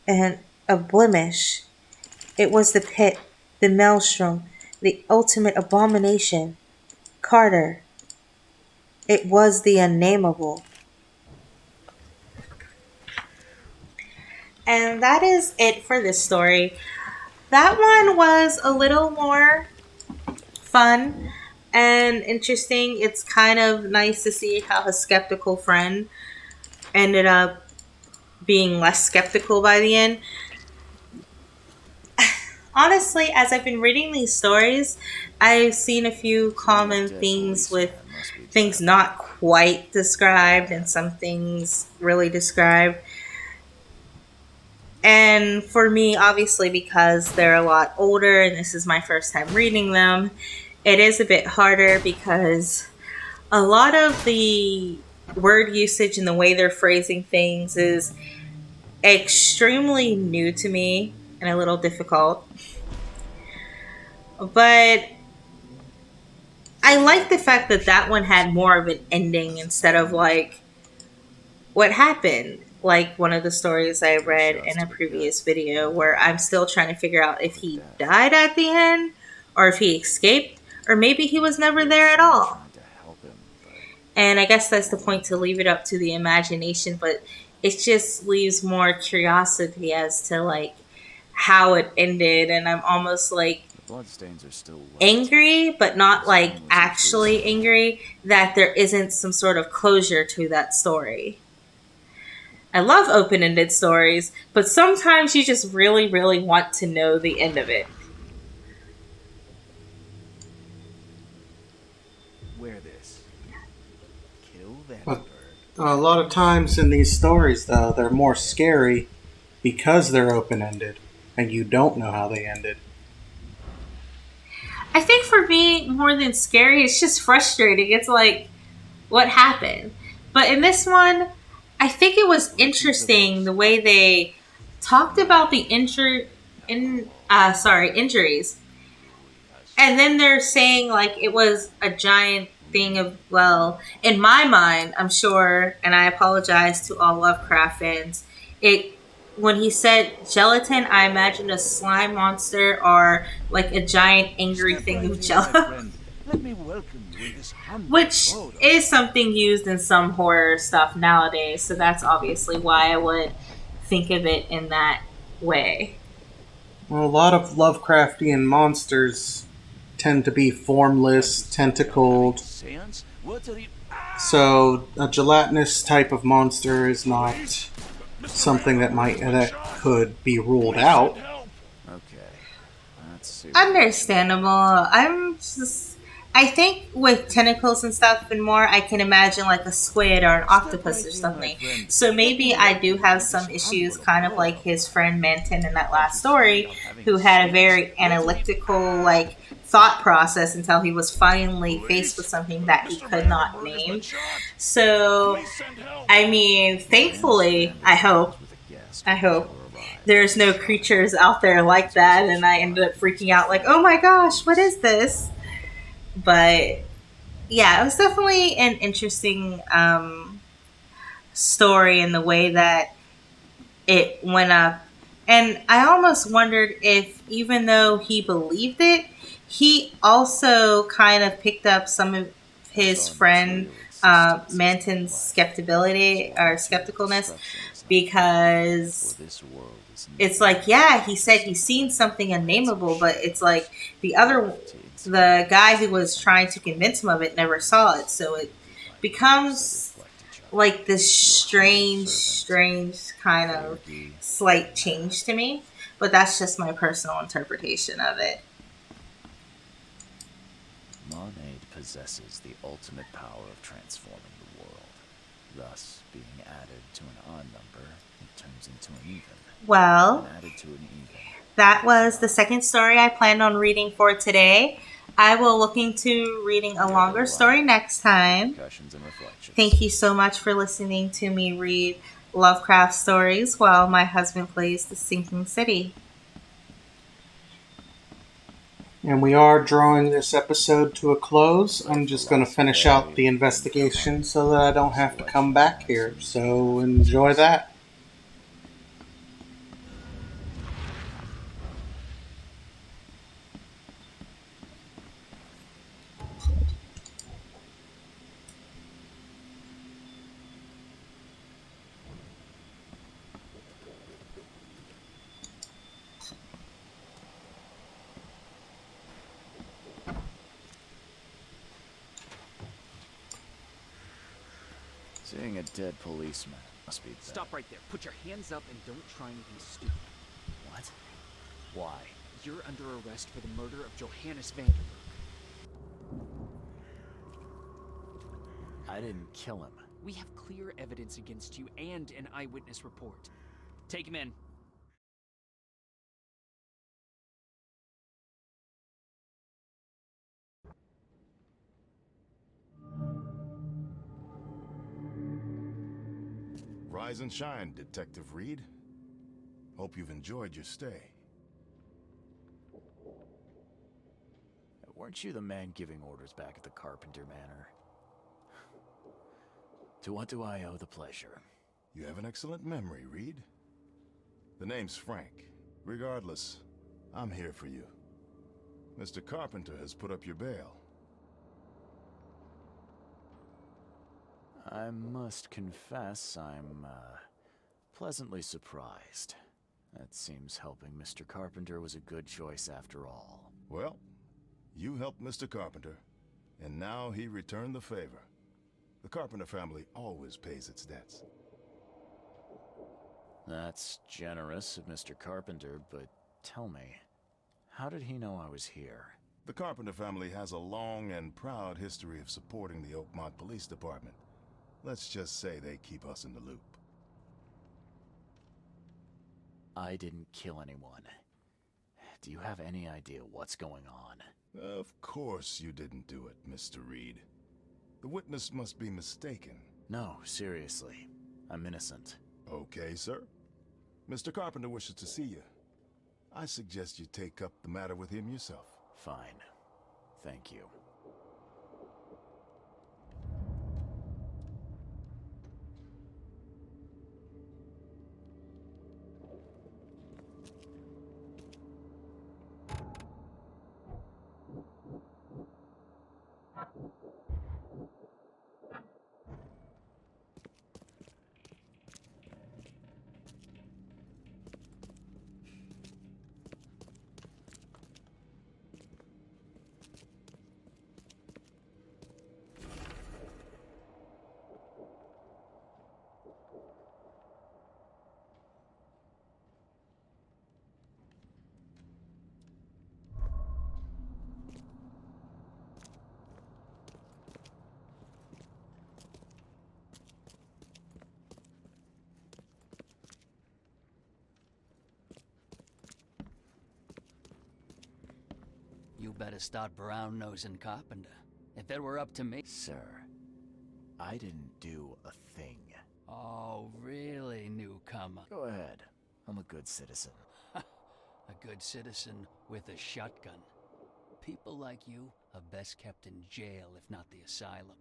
and a blemish. It was the pit, the maelstrom, the ultimate abomination. Carter, it was the unnameable. And that is it for this story. That one was a little more fun and interesting. It's kind of nice to see how his skeptical friend ended up being less skeptical by the end. Honestly, as I've been reading these stories, I've seen a few common Dead themes with policeman must be things trapped. not quite described and some things really described. And for me, obviously, because they're a lot older and this is my first time reading them, it is a bit harder because a lot of the word usage and the way they're phrasing things is extremely new to me and a little difficult. But I like the fact that that one had more of an ending instead of like what happened. Like one of the stories I read in a previous video, where I'm still trying to figure out if he died at the end, or if he escaped, or maybe he was never there at all. Trying to help him, but And I guess that's the point, to leave it up to the imagination, but it just leaves more curiosity as to like how it ended. And I'm almost like the bloodstains are still wet. angry, but not His like phone was actually increasing. angry, that there isn't some sort of closure to that story. I love open ended stories, but sometimes you just really, really want to know the end of it. Wear this. Kill that But bird. a lot of times in these stories, though, they're more scary because they're open ended and you don't know how they ended. I think for me, more than scary, it's just frustrating. It's like, what happened? But in this one, I think it was interesting the way they talked about the injuries, and then they're saying like it was a giant thing of, well, in my mind, I'm sure, and I apologize to all Lovecraft fans, it when he said gelatin, I imagined a slime monster or like a giant angry Step thing right of in, my jello. friend. Let me welcome you in this humble Which abode of is mine. something used in some horror stuff nowadays, so that's obviously why I would think of it in that way. Well, a lot of Lovecraftian monsters tend to be Can't you formless, see I'm having tentacled, seance? What are you... so a gelatinous type of monster is Police? not Mr. something Man, that we're in that charge. could be ruled Please send out. help. Okay. Let's see. Understandable. I think with tentacles and stuff and more, I can imagine like a squid or an Step octopus right or in, my something. friend. So Let me maybe I do welcome you have in this some issues, humble kind of abode like of his mine. friend Manton in that Can't you last see story, I'm having who had a seance? very What are you... analytical like thought process until he was finally faced with Police? something that he Mr. could Man, a not bird has been name. shot. So Please send help. I mean, The man thankfully, stranded I remains hope, with a guest I when the hope killer arrived. there's no creatures out there like that, and I ended up freaking out like, oh my gosh, what is this? But yeah, it was definitely an interesting story in the way that it went up. And I almost wondered if, even though he believed it, he also kind of picked up some of his Saw friend material existed since the Manton's life. skeptibility Saw or material skepticalness, destruction is not for because this world is it's never like, yeah, he to said he's simple seen something plans of unnameable, but it's shadows, like to the guy who insignificance was and trying to convince him of it never saw it, so it divine powers that becomes reflect each other. like this Your humble strange, servant, strange kind of Fergie slight Matt. change to me. But that's just my personal interpretation of it. Monade possesses the ultimate power of transforming the world. Thus, being added to an odd number, it turns into an even. Well, And added to an even. that was the second story I planned on reading for today. I will look into reading a longer story next time. Repercussions and reflections. Thank you so much for listening to me read Lovecraft stories while my husband plays The Sinking City. And we are drawing this episode to a close. I'm just going to finish out the investigation so that I don't have to come back here. So enjoy that. Seeing a dead policeman must be bad. Stop right there. Put your hands up and don't try anything stupid. What? Why? You're under arrest for the murder of Johannes Vanderberg. I didn't kill him. We have clear evidence against you and an eyewitness report. Take him in. Rise and shine, Detective Reed. Hope you've enjoyed your stay. Weren't you the man giving orders back at the Carpenter Manor? To what do I owe the pleasure? You have an excellent memory, Reed. The name's Frank. Regardless, I'm here for you. Mr. Carpenter has put up your bail. I must confess I'm, pleasantly surprised. That seems helping Mr. Carpenter was a good choice after all. Well, you helped Mr. Carpenter, and now he returned the favor. The Carpenter family always pays its debts. That's generous of Mr. Carpenter, but tell me, how did he know I was here? The Carpenter family has a long and proud history of supporting the Oakmont Police Department. Let's just say they keep us in the loop. I didn't kill anyone. Do you have any idea what's going on? Of course you didn't do it, Mr. Reed. The witness must be mistaken. No, seriously. I'm innocent. Okay, sir. Mr. Carpenter wishes to see you. I suggest you take up the matter with him yourself. Fine. Thank you. You better start brown-nosing Carpenter. If it were up to me... Sir, I didn't do a thing. Oh, really, newcomer? Go ahead. I'm a good citizen. A good citizen with a shotgun. People like you are best kept in jail, if not the asylum.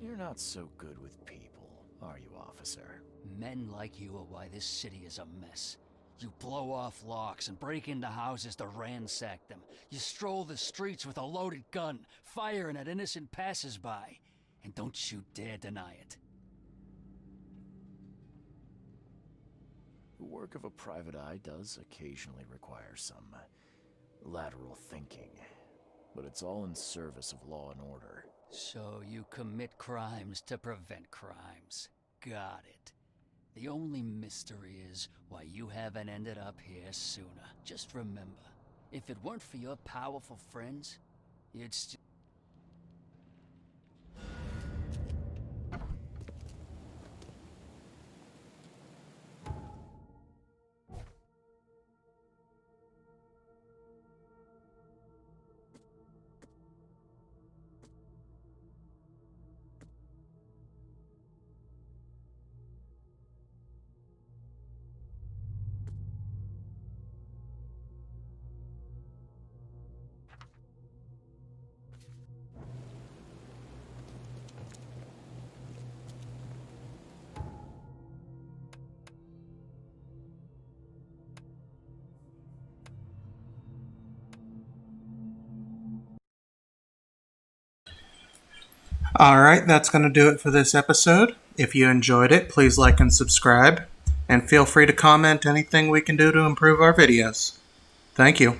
You're not so good with people, are you, officer? Men like you are why this city is a mess. You blow off locks and break into houses to ransack them. You stroll the streets with a loaded gun, firing at innocent passers-by. And don't you dare deny it. The work of a private eye does occasionally require some lateral thinking, but it's all in service of law and order. So you commit crimes to prevent crimes. Got it. The only mystery is why you haven't ended up here sooner. Just remember, if it weren't for your powerful friends, you'd still... Alright, that's going to do it for this episode. If you enjoyed it, please like and subscribe. And feel free to comment anything we can do to improve our videos. Thank you.